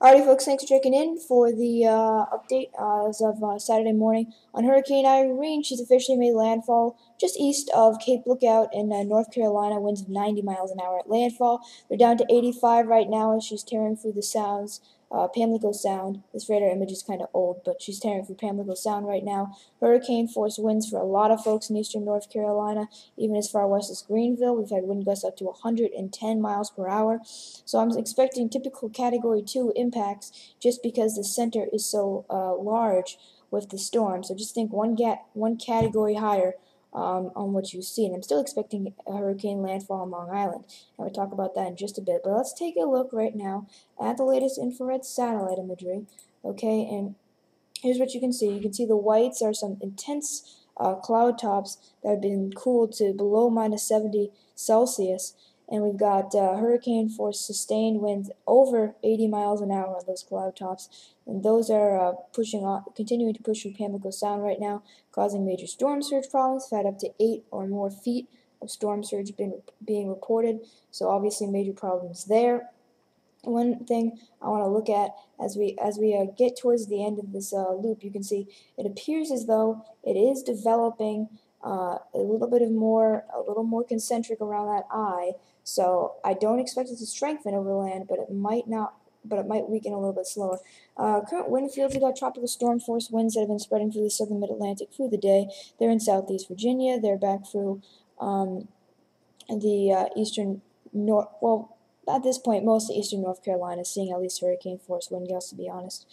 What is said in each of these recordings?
Alrighty, folks, thanks for checking in for the update as of Saturday morning on Hurricane Irene. She's officially made landfall just east of Cape Lookout in North Carolina, winds of 90 miles an hour at landfall. They're down to 85 right now as she's tearing through the sounds. Pamlico Sound. This radar image is kind of old, but she's tearing through Pamlico Sound right now. Hurricane force winds for a lot of folks in eastern North Carolina, even as far west as Greenville. We've had wind gusts up to 110 miles per hour. So I'm expecting typical Category 2 impacts just because the center is so large with the storm. So just think one category higher on what you see. And I'm still expecting a hurricane landfall on Long Island. And we'll talk about that in just a bit. But let's take a look right now at the latest infrared satellite imagery. Okay, and here's what you can see. You can see the whites are some intense cloud tops that have been cooled to below minus 70 Celsius. And we've got hurricane force sustained winds over 80 miles an hour on those cloud tops. And those are continuing to push through Pamlico Sound right now, causing major storm surge problems. We've had up to 8 or more feet of storm surge being reported. So obviously major problems there. One thing I want to look at as we get towards the end of this loop, you can see it appears as though it is developing a little more concentric around that eye. So I don't expect it to strengthen over land, but it might not. But it might weaken a little bit slower. Current wind fields, we've got tropical storm force winds that have been spreading through the southern mid-Atlantic through the day. They're in southeast Virginia. They're back through the eastern north. Well, at this point, most of eastern North Carolina is seeing at least hurricane force wind gusts, to be honest,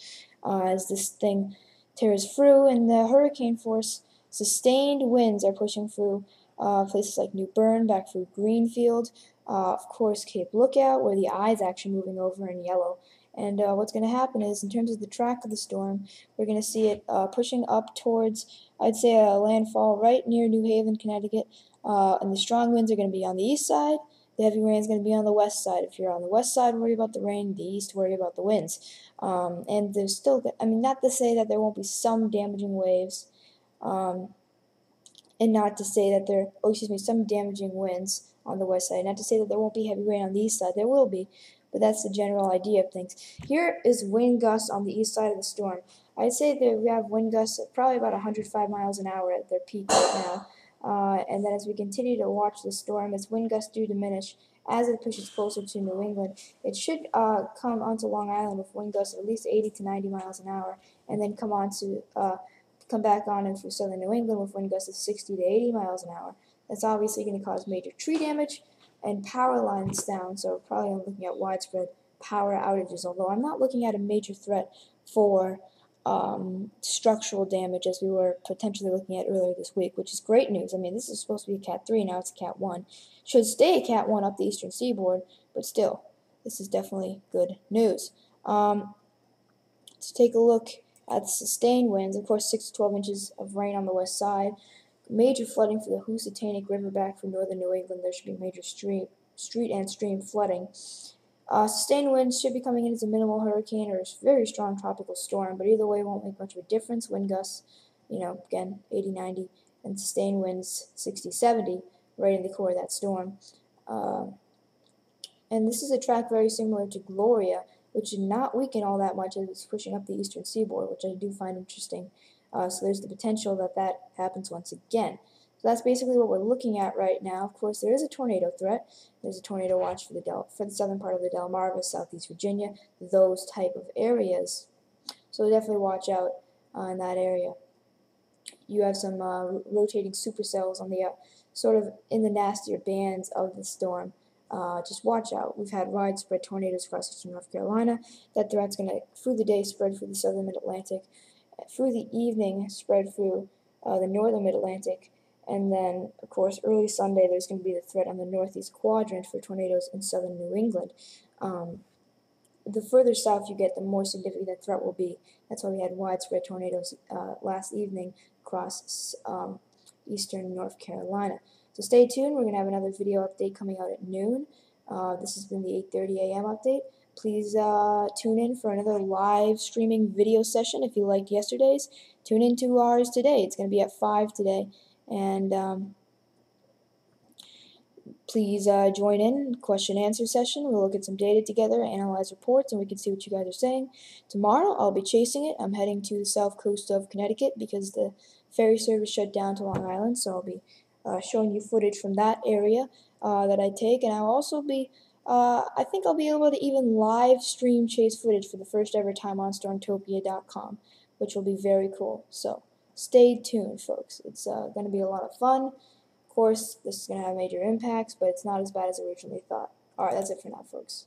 as this thing tears through. And the hurricane force sustained winds are pushing through places like New Bern, back through Greenfield, of course, Cape Lookout, where the eye is actually moving over in yellow. And what's going to happen is, in terms of the track of the storm, we're going to see it pushing up towards, I'd say, a landfall right near New Haven, Connecticut. And the strong winds are going to be on the east side. The heavy rain is going to be on the west side. If you're on the west side, worry about the rain. The east, worry about the winds. And there's still, not to say that there won't be some damaging waves, and not to say that some damaging winds on the west side. Not to say that there won't be heavy rain on the east side. There will be, but that's the general idea of things. Here is wind gusts on the east side of the storm. I'd say that we have wind gusts at probably about 105 miles an hour at their peak right now. And then as we continue to watch the storm, its wind gusts do diminish as it pushes closer to New England. It should come onto Long Island with wind gusts of at least 80 to 90 miles an hour, and then come back on in through southern New England with wind gusts of 60 to 80 miles an hour. That's obviously going to cause major tree damage and power lines down, so probably I'm looking at widespread power outages, although I'm not looking at a major threat for structural damage as we were potentially looking at earlier this week, which is great news. This is supposed to be a Cat 3, now it's a Cat 1. Should stay a Cat 1 up the eastern seaboard, but still, this is definitely good news. Let's take a look at the sustained winds. Of course, 6 to 12 inches of rain on the west side. Major flooding for the Housatonic River back from northern New England. There should be major street and stream flooding. Sustained winds should be coming in as a minimal hurricane or a very strong tropical storm, but either way won't make much of a difference. Wind gusts, again, 80, 90, and sustained winds 60, 70 right in the core of that storm. And this is a track very similar to Gloria, which did not weaken all that much as it's pushing up the eastern seaboard, which I do find interesting. So there's the potential that happens once again. So that's basically what we're looking at right now. Of course, there is a tornado threat. There's a tornado watch for the southern part of the Delmarva, southeast Virginia, those type of areas. So definitely watch out in that area. You have some rotating supercells on the sort of in the nastier bands of the storm. Just watch out. We've had widespread tornadoes across eastern North Carolina. That threat's going to, through the day, spread through the southern mid-Atlantic. Through the evening, spread through the northern mid-Atlantic. And then, of course, early Sunday, there's going to be the threat on the northeast quadrant for tornadoes in southern New England. The further south you get, the more significant that threat will be. That's why we had widespread tornadoes last evening across eastern North Carolina. So stay tuned. We're going to have another video update coming out at noon. This has been the 8:30 a.m. update. Please tune in for another live streaming video session. If you liked yesterday's, tune in to ours today. It's going to be at 5 today. And please join in question and answer session. We'll look at some data together, analyze reports, and we can see what you guys are saying. Tomorrow I'll be chasing it. I'm heading to the south coast of Connecticut because the ferry service shut down to Long Island, so I'll be showing you footage from that area that I take, and I'll also be I think I'll be able to even live stream chase footage for the first ever time on Stormtopia.com, which will be very cool. So stay tuned, folks. It's going to be a lot of fun. Of course, this is going to have major impacts, but it's not as bad as originally thought. Alright, that's it for now, folks.